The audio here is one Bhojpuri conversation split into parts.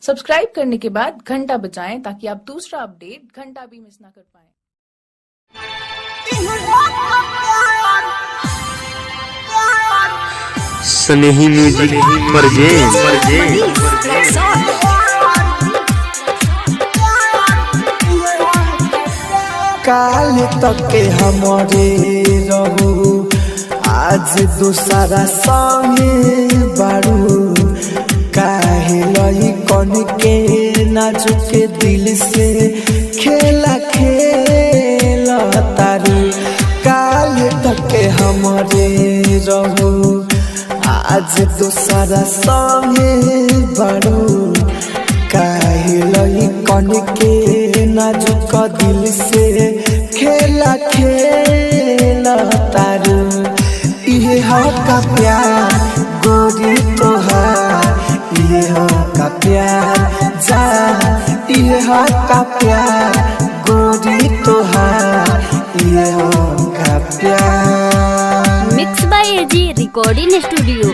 सब्सक्राइब करने के बाद घंटा बजाएं ताकि आप दूसरा अपडेट घंटा भी मिस ना कर पाएं। स्नेही म्यूजिक काल तक के हमारे रहू आज दूसरा संगे बारू काहे लई कन के नाजुक दिल से खेला तारू। काल तक के हमारे रहू आज दूसरा संगे बारू काहे लई कन के नाजुक दिल से खेला तारू। ये का प्यार गोरी तोहार ये का प्यार जा ये का प्यार गोरी तोहार ये का प्यार। Mix by AG recording studio.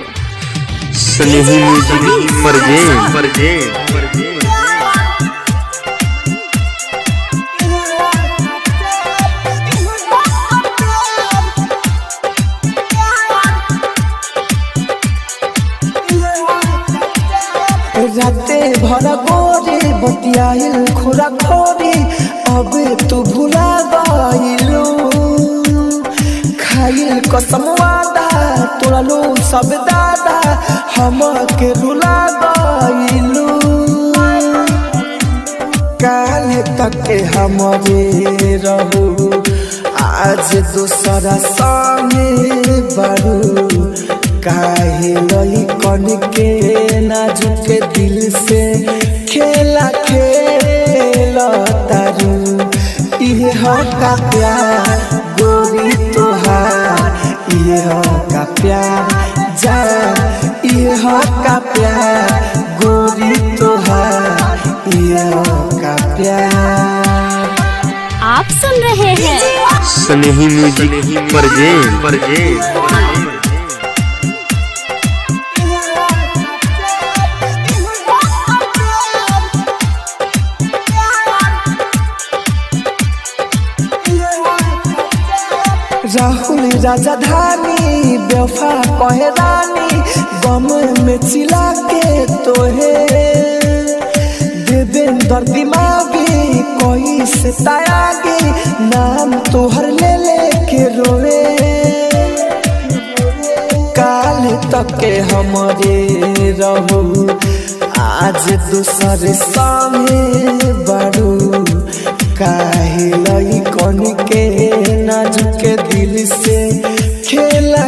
Snehi music मरजे राते भर गोरे बतियाइल खोरा खोरी अब तू भुला गइलू खाइल कसम वादा तोड़लो सब दादा हम के रुला गइलू। काल तक के हमारे रहू आज दूसरा संगे बारू काहे लई कन के नाजुक दिल से खेला तारू। ये का प्यार गोरी तोहार ये का प्यार जा ये का प्यार गोरी तोहार ये का प्यार। आप सुन रहे हैं स्नेही म्यूजिक मरजे राहुल राजधानी बेवफा कहे रानी गम में चिल्ला के तोहे देवेंद्र दिमागी कोई से तायागी नाम तोहर ले के रोवे। काल तक के हमारे रहू आज दूसरे संगे बारू काहे लई कन के नाजुक दिल से खेला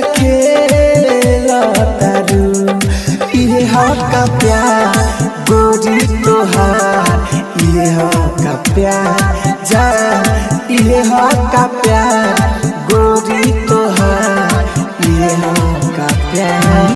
तारू। ये का प्यार गोरी तोहार ये का प्यार जा ये का प्यार गोरी तोहार ये का प्यार।